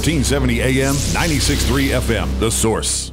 1370 AM, 96.3 FM, The Source.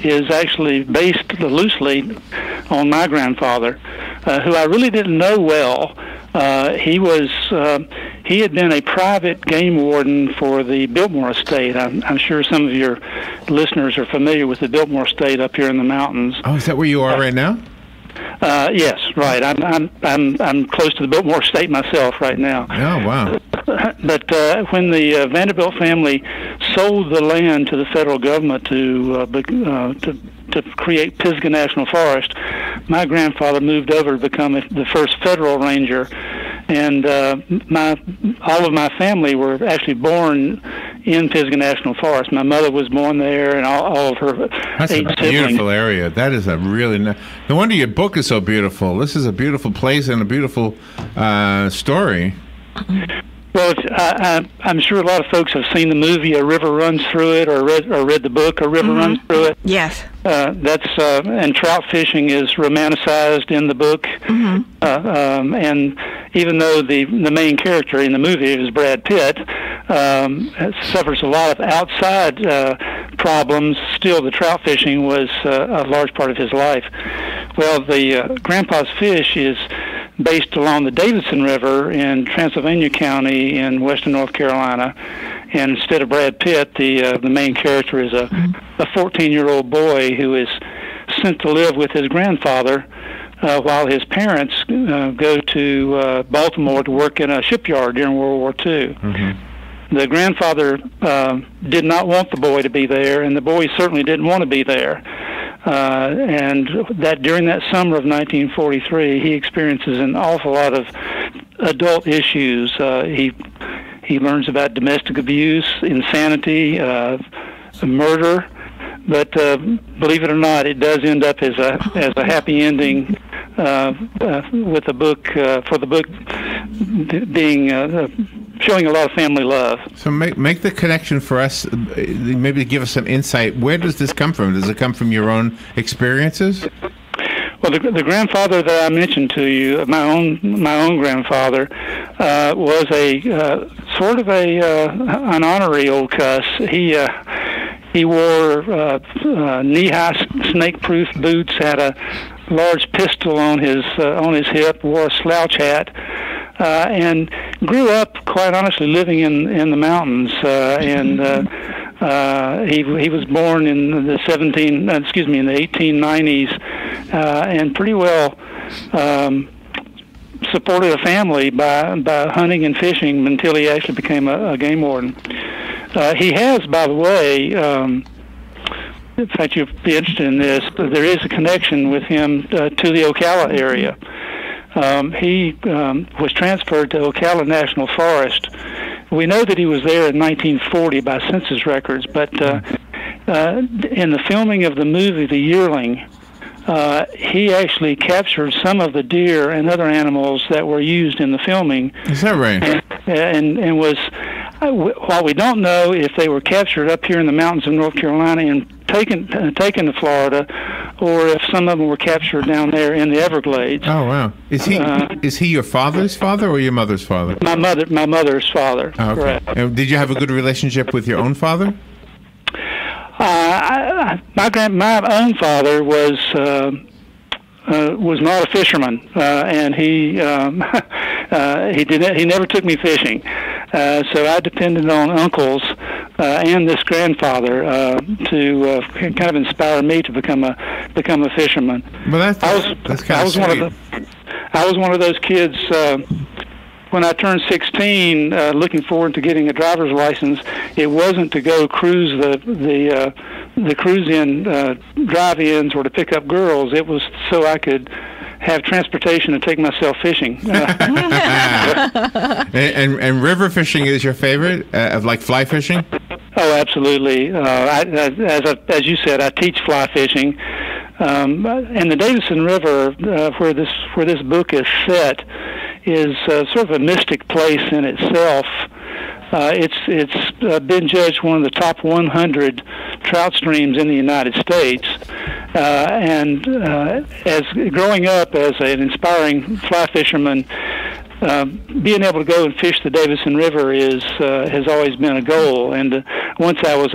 Is actually based loosely on my grandfather, who I really didn't know well. He had been a private game warden for the Biltmore Estate. I'm sure some of your listeners are familiar with the Biltmore Estate up here in the mountains. Oh, is that where you are right now? Yes, right. I'm close to the Biltmore Estate myself right now. Oh, wow. But when the Vanderbilt family sold the land to the federal government to create Pisgah National Forest, my grandfather moved over to become the first federal ranger, and all of my family were actually born in Pisgah National Forest. My mother was born there, and all of her That's 8 a siblings. Beautiful area. That is a really nice. No wonder your book is so beautiful. This is a beautiful place and a beautiful story. Well, I'm sure a lot of folks have seen the movie "A River Runs Through It," or read the book "A River Runs Through It." Yes. And trout fishing is romanticized in the book. And even though the main character in the movie is Brad Pitt, suffers a lot of outside problems, still the trout fishing was a large part of his life. Well, the Grandpa's Fish is based along the Davidson River in Transylvania County in western North Carolina. And instead of Brad Pitt, the main character is a 14-year-old boy who is sent to live with his grandfather while his parents go to Baltimore to work in a shipyard during World War II. The grandfather did not want the boy to be there, and the boy certainly didn't want to be there. And that during that summer of 1943, he experiences an awful lot of adult issues. He learns about domestic abuse, insanity, murder, but believe it or not, it does end up as a happy ending with the book for the book being showing a lot of family love. So make the connection for us. Maybe give us some insight. Where does this come from? Does it come from your own experiences? Well, the grandfather that I mentioned to you, my own grandfather, was a sort of an honorary old cuss. He wore knee-high snake-proof boots, had a large pistol on his hip, wore a slouch hat, and grew up, quite honestly, living in the mountains. He was born in the 1890s, and pretty well supported a family by hunting and fishing until he actually became a game warden. He has, by the way, in fact, you'd be interested in this, but there is a connection with him to the Ocala area. He was transferred to Ocala National Forest. We know that he was there in 1940 by census records, but in the filming of the movie The Yearling, he actually captured some of the deer and other animals that were used in the filming. Is that right? And was, while we don't know if they were captured up here in the mountains of North Carolina and taken to Florida, or if some of them were captured down there in the Everglades. Oh wow! Is he your father's father or your mother's father? My mother's father. Oh, okay. Correct. Did you have a good relationship with your own father? My own father was not a fisherman, and he never took me fishing. So I depended on uncles and this grandfather to kind of inspire me to become a fisherman. Well, that's kind of sweet. I was one of those kids. When I turned 16, looking forward to getting a driver's license, it wasn't to go cruise the cruise-in drive-ins or to pick up girls. It was so I could have transportation to take myself fishing. And river fishing is your favorite, like fly fishing? Oh, absolutely. As you said, I teach fly fishing, and the Davison River, where this book is set, is sort of a mystic place in itself. It's been judged one of the top 100 trout streams in the United States, and as growing up as an inspiring fly fisherman, being able to go and fish the Davison River has always been a goal. And once I was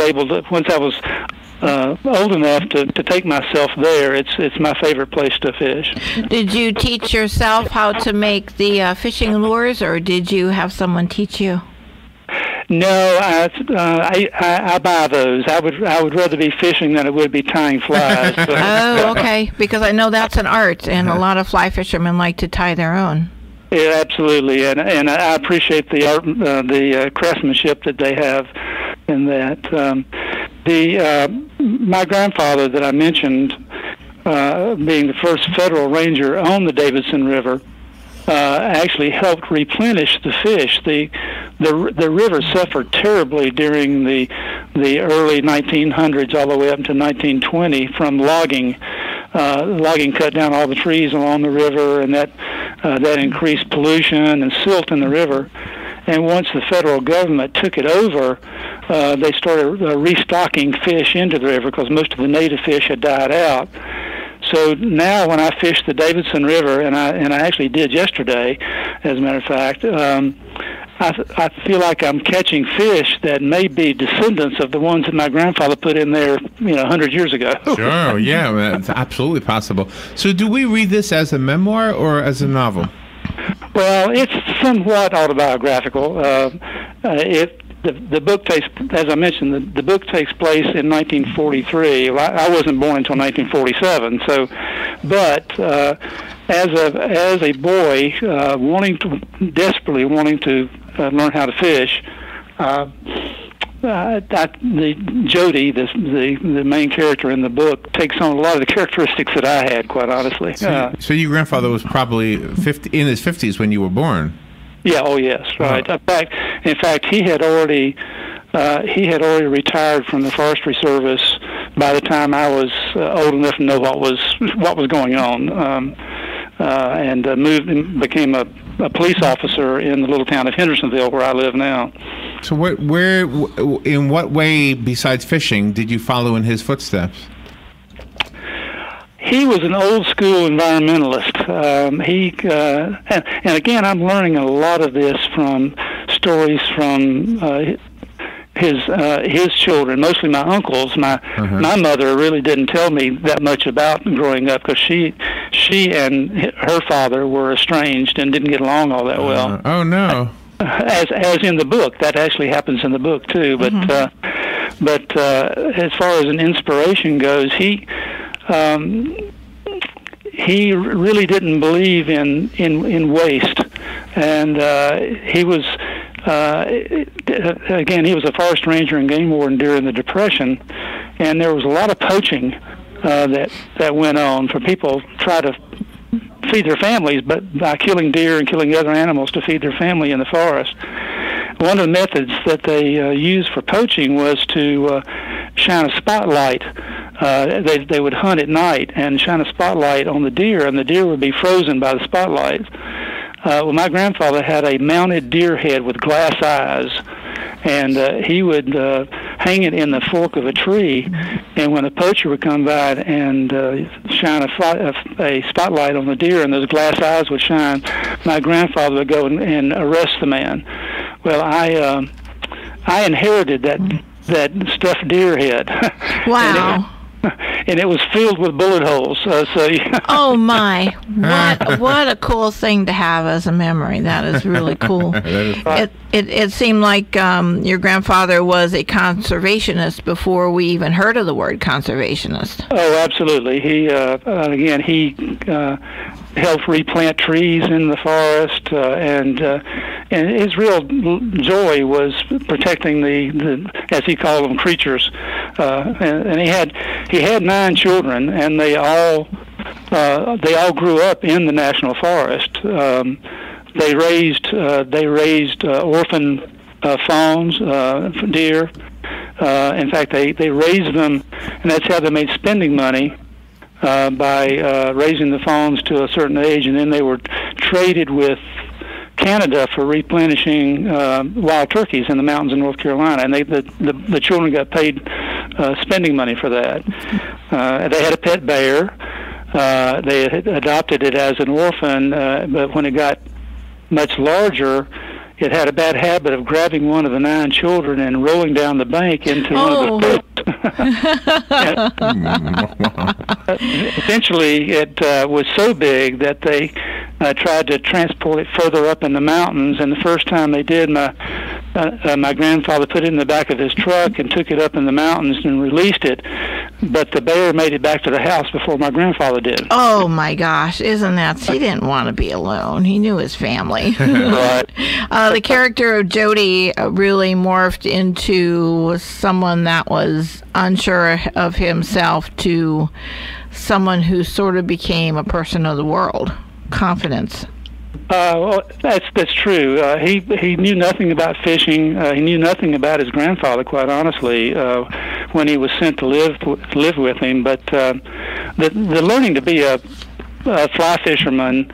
old enough to take myself there, it's my favorite place to fish. Did you teach yourself how to make the fishing lures, or did you have someone teach you? No, I buy those. I would rather be fishing than it would be tying flies. Oh, okay. Because I know that's an art, and a lot of fly fishermen like to tie their own. Yeah, absolutely, and I appreciate the art, the craftsmanship that they have in that. My grandfather that I mentioned, being the first federal ranger on the Davison River, actually helped replenish the fish. The river suffered terribly during the early 1900s, all the way up to 1920, from logging. Logging cut down all the trees along the river, and that increased pollution and silt in the river. And once the federal government took it over, they started restocking fish into the river because most of the native fish had died out. So now when I fish the Davison River, and I actually did yesterday, as a matter of fact, I feel like I'm catching fish that may be descendants of the ones that my grandfather put in there, 100 years ago. Sure, yeah, that's absolutely possible. So do we read this as a memoir or as a novel? Well, it's somewhat autobiographical. The book takes, as I mentioned, the book takes place in 1943. I wasn't born until 1947. So, but as a boy, desperately wanting to learn how to fish, Jody, the main character in the book, takes on a lot of the characteristics that I had, quite honestly. So your grandfather was probably in his 50s when you were born. Yeah. Oh, yes. Right. Oh. In fact, he had already retired from the Forestry Service by the time I was old enough to know what was going on, and moved and became a police officer in the little town of Hendersonville, where I live now. So, in what way, besides fishing, did you follow in his footsteps? He was an old school environmentalist. And again, I'm learning a lot of this from stories from his children, mostly my uncles. My mother really didn't tell me that much about growing up because she and her father were estranged and didn't get along all that well. Oh no! As in the book, that actually happens in the book too. But as far as an inspiration goes, he really didn't believe in waste, and he was. Again, he was a forest ranger and game warden during the Depression, and there was a lot of poaching that went on for people try to feed their families, but by killing deer and killing other animals to feed their family in the forest. One of the methods that they used for poaching was to shine a spotlight. They would hunt at night and shine a spotlight on the deer, and the deer would be frozen by the spotlight. Well, my grandfather had a mounted deer head with glass eyes, and he would hang it in the fork of a tree, and when a poacher would come by and shine a spotlight on the deer and those glass eyes would shine, my grandfather would go and arrest the man. Well, I inherited that stuffed deer head. Wow. And it was filled with bullet holes. Oh my! What a cool thing to have as a memory. That is really cool. It seemed like your grandfather was a conservationist before we even heard of the word conservationist. Oh, absolutely. He helped replant trees in the forest, and his real joy was protecting the as he called them, creatures. And he had 9 children, and they all grew up in the national forest. They raised orphan fawns, deer. In fact, they raised them, and that's how they made spending money. By raising the fawns to a certain age, and then they were traded with Canada for replenishing wild turkeys in the mountains in North Carolina, and the children got paid spending money for that. They had a pet bear. They had adopted it as an orphan, but when it got much larger, it had a bad habit of grabbing one of the 9 children and rolling down the bank into one of the pits. Eventually, it was so big that they tried to transport it further up in the mountains. And the first time they did, my grandfather put it in the back of his truck and took it up in the mountains and released it. But the bear made it back to the house before my grandfather did. Oh my gosh! Isn't that? He didn't want to be alone. He knew his family. Right. The character of Jody really morphed into someone that was unsure of himself to someone who sort of became a person of the world. Confidence. Well, that's true. He knew nothing about fishing. He knew nothing about his grandfather, quite honestly, when he was sent to live with him. But the learning to be a fly fisherman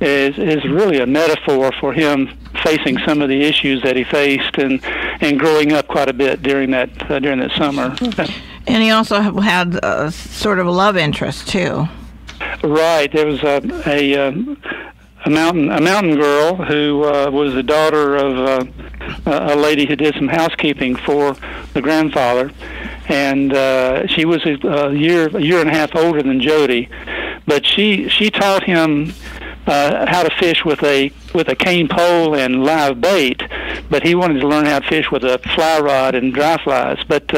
is really a metaphor for him facing some of the issues that he faced and growing up quite a bit during that summer. And he also had a sort of a love interest too. Right. There was a mountain girl who was the daughter of a lady who did some housekeeping for the grandfather, and she was a year and a half older than Jody, but she taught him how to fish with a cane pole and live bait, but he wanted to learn how to fish with a fly rod and dry flies. But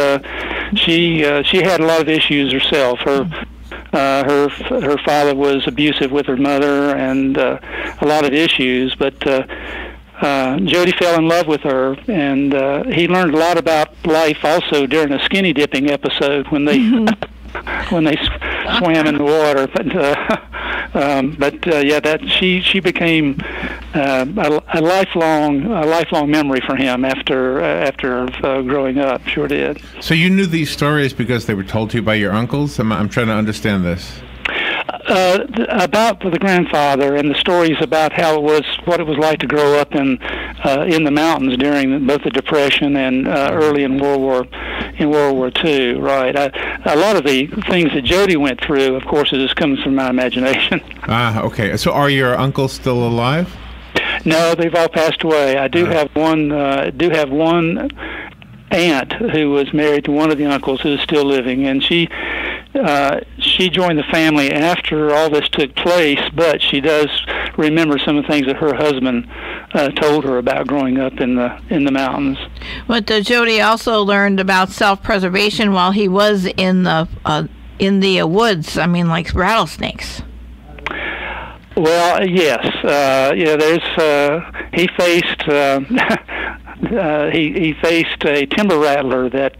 she had a lot of issues herself. Her father was abusive with her mother, and a lot of issues. But Jody fell in love with her, and he learned a lot about life also during a skinny dipping episode when they swam in the water. But she became a lifelong memory for him after growing up. Sure did. So you knew these stories because they were told to you by your uncles? I'm trying to understand this. About the grandfather and the stories about what it was like to grow up in the mountains during both the Depression and early in World War II. Right. A lot of the things that Jody went through, of course, it just comes from my imagination. Okay. So are your uncles still alive? No, they've all passed away. I do have one. Aunt who was married to one of the uncles who is still living, and she joined the family after all this took place, but she does remember some of the things that her husband told her about growing up in the mountains. But Jody also learned about self-preservation while he was in the woods. I mean, like rattlesnakes. Well, yes. He faced he faced a timber rattler that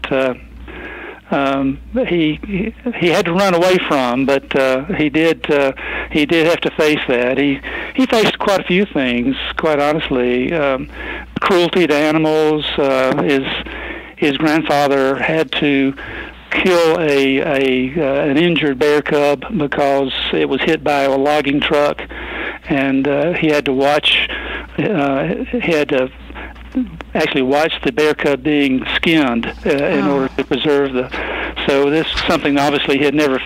he had to run away from, but he did have to face that. He faced quite a few things, quite honestly. Cruelty to animals. His grandfather had to kill an injured bear cub because it was hit by a logging truck, and he had to watch. He had to actually watch the bear cub being skinned in order to preserve the. So this is something obviously he'd never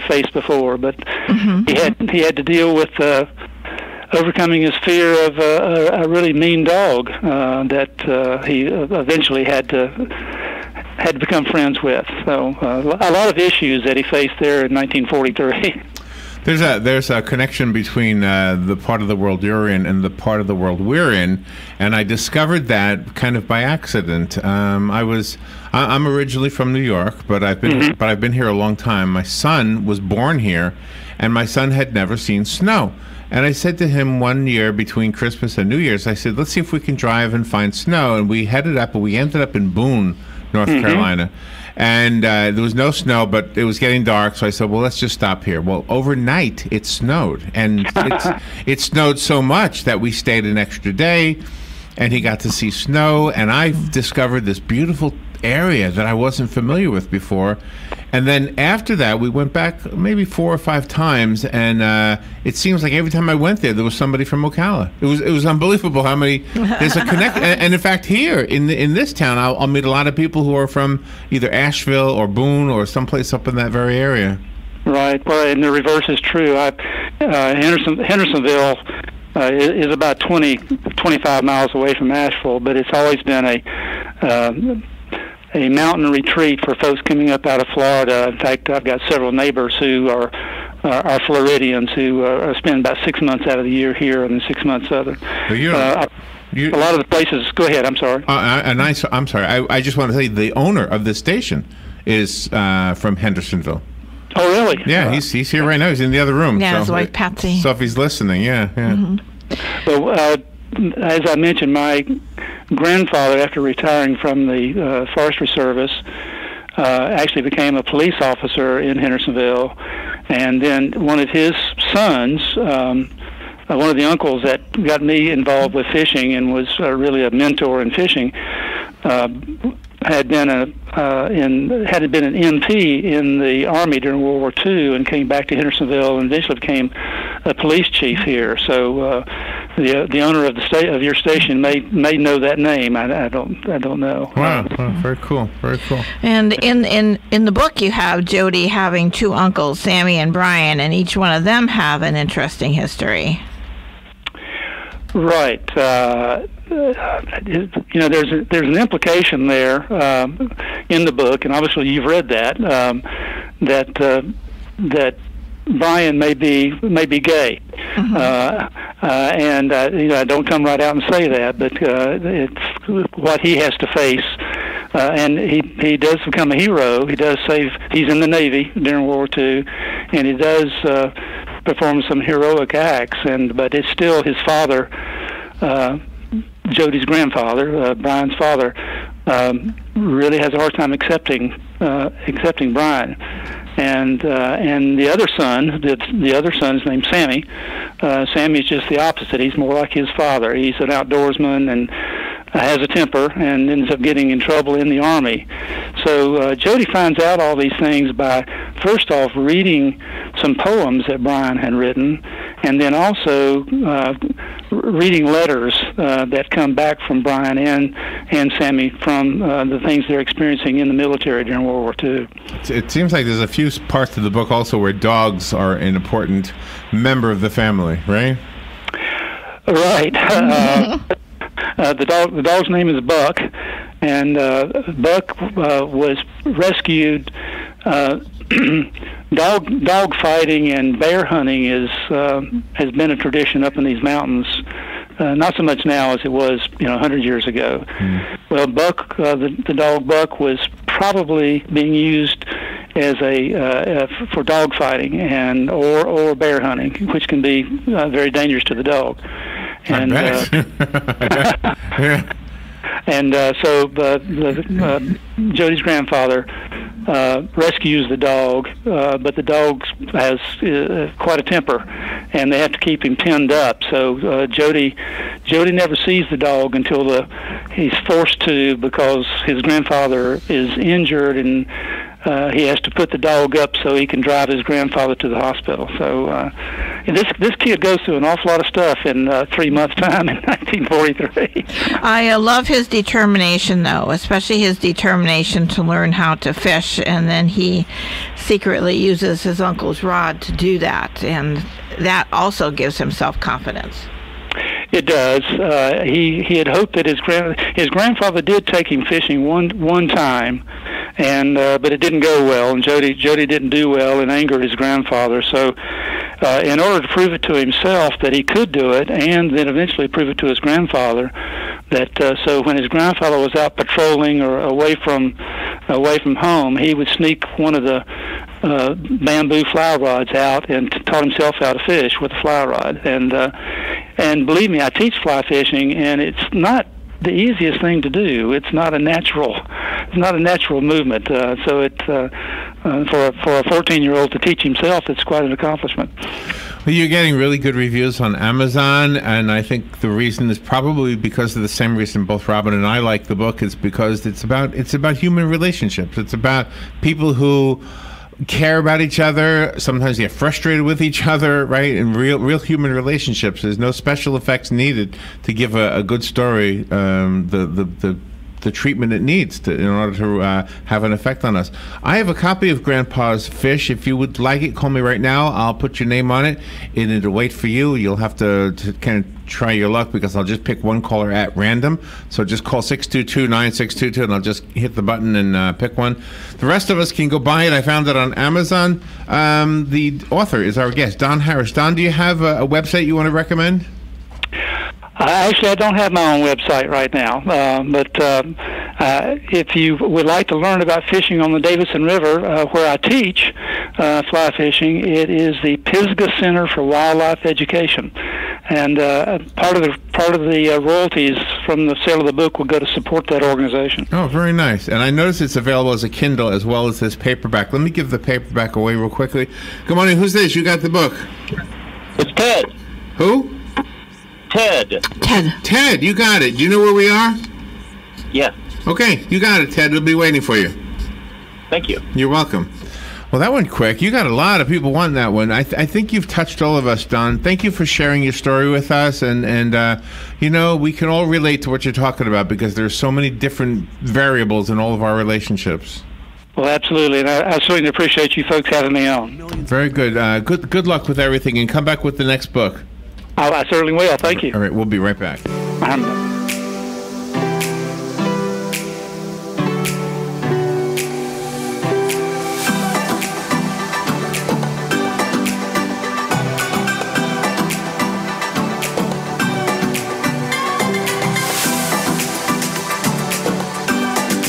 faced before, but he had to deal with overcoming his fear of a really mean dog that he eventually had to become friends with. So a lot of issues that he faced there in 1943. There's a connection between the part of the world you're in and the part of the world we're in, and I discovered that kind of by accident. I'm originally from New York, but I've been here a long time. My son was born here, and my son had never seen snow. And I said to him one year between Christmas and New Year's, I said, let's see if we can drive and find snow. And we headed up, and we ended up in Boone, North Carolina. And there was no snow, but it was getting dark, so I said, well, let's just stop here. Well, overnight, it snowed. And it snowed so much that we stayed an extra day, and he got to see snow. And I discovered this beautiful area that I wasn't familiar with before. And then after that, we went back maybe 4 or 5 times, and it seems like every time I went there was somebody from Ocala. It was unbelievable how many there's a connect. And in fact, here in this town, I'll meet a lot of people who are from either Asheville or Boone or someplace up in that very area. Right. Well, and the reverse is true. Hendersonville is about 25 miles away from Asheville, but it's always been a mountain retreat for folks coming up out of Florida. In fact, I've got several neighbors who are Floridians who spend about 6 months out of the year here and then 6 months other. A lot of the places. Go ahead. I'm sorry. I'm sorry. I just want to say the owner of this station is from Hendersonville. Oh, really? Yeah, he's here right now. He's in the other room. Yeah, his wife Patsy. So if he's listening, yeah. So, as I mentioned, my grandfather, after retiring from the Forestry Service, actually became a police officer in Hendersonville, and then one of his sons, one of the uncles that got me involved with fishing and was really a mentor in fishing, had been an MP in the Army during World War II and came back to Hendersonville and eventually became a police chief here. So the owner of of your station may know that name. I don't know. Wow, very cool, very cool. And in the book you have Jody having 2 uncles, Sammy and Brian, and each one of them have an interesting history. Right. There's an implication there in the book, and obviously you've read that that Brian may be gay, and I don't come right out and say that, but it's what he has to face, and he does become a hero. He does save. He's in the Navy during World War II, and he does perform some heroic acts, but it's still his father. Jody's grandfather, Brian's father, really has a hard time accepting Brian, and the other son, is named Sammy. Sammy's just the opposite. He's more like his father. He's an outdoorsman and has a temper and ends up getting in trouble in the Army. So Jody finds out all these things by first off reading some poems that Brian had written, and then also reading letters that come back from Brian and Sammy from the things they're experiencing in the military during World War II. It seems like there's a few parts of the book also where dogs are an important member of the family, right? Right. The dog's name is Buck, and Buck was rescued. Dog fighting and bear hunting has been a tradition up in these mountains. Not so much now as it was 100 years ago. Well, Buck, the dog Buck, was probably being used as for dog fighting and or bear hunting, which can be very dangerous to the dog. And yeah. And so Jody's grandfather rescues the dog, but the dog has quite a temper, and they have to keep him pinned up. So Jody never sees the dog until he's forced to, because his grandfather is injured, and he has to put the dog up so he can drive his grandfather to the hospital. So this kid goes through an awful lot of stuff in 3 months' time in 1943. I love his determination, though, especially his determination to learn how to fish, and then he secretly uses his uncle's rod to do that, and that also gives him self-confidence. It does. He had hoped that his grandfather did take him fishing one time, and but it didn't go well, and Jody didn't do well and angered his grandfather. So in order to prove it to himself that he could do it, and then eventually prove it to his grandfather, that so when his grandfather was out patrolling or away from home, he would sneak one of the bamboo fly rods out and taught himself how to fish with a fly rod. And believe me, I teach fly fishing, and it's not the easiest thing to do. It's not a natural movement. So it for a 14-year-old to teach himself, it's quite an accomplishment. Well, you're getting really good reviews on Amazon, and I think the reason is probably because of the same reason both Robin and I like the book. Is because it's about human relationships. It's about people who care about each other. Sometimes they get frustrated with each other, right? And real human relationships. There's no special effects needed to give a good story the treatment it needs in order to have an effect on us. I have a copy of Grandpa's Fish. If you would like it, call me right now. I'll put your name on it, and it'll wait for you. You'll have to kind of try your luck, because I'll just pick one caller at random. So just call 622-9622, and I'll just hit the button and pick one. The rest of us can go buy it. I found it on Amazon. The author is our guest, Don Harris. Don, do you have a website you want to recommend? Actually, I don't have my own website right now, but if you would like to learn about fishing on the Davison River, where I teach fly fishing, it is the Pisgah Center for Wildlife Education, and part of the royalties from the sale of the book will go to support that organization. Oh, very nice. And I notice it's available as a Kindle as well as this paperback. Let me give the paperback away real quickly. Good morning. Who's this? You got the book. It's Ted. Who? Ted, you got it. Do you know where we are? Yeah. Okay, you got it, Ted. We'll be waiting for you. Thank you. You're welcome. Well, that went quick. You got a lot of people wanting that one. I think you've touched all of us, Don. Thank you for sharing your story with us. And you know, we can all relate to what you're talking about, because there's so many different variables in all of our relationships. Well, absolutely, and I certainly appreciate you folks having me on. Very good. Good luck with everything, and come back with the next book. I certainly will. Thank you. All right, we'll be right back.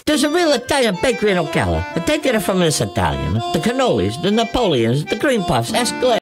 There's a real Italian bakery in Ocala. They get it from this Italian. The cannolis, the Napoleons, the cream puffs, ask Glenn.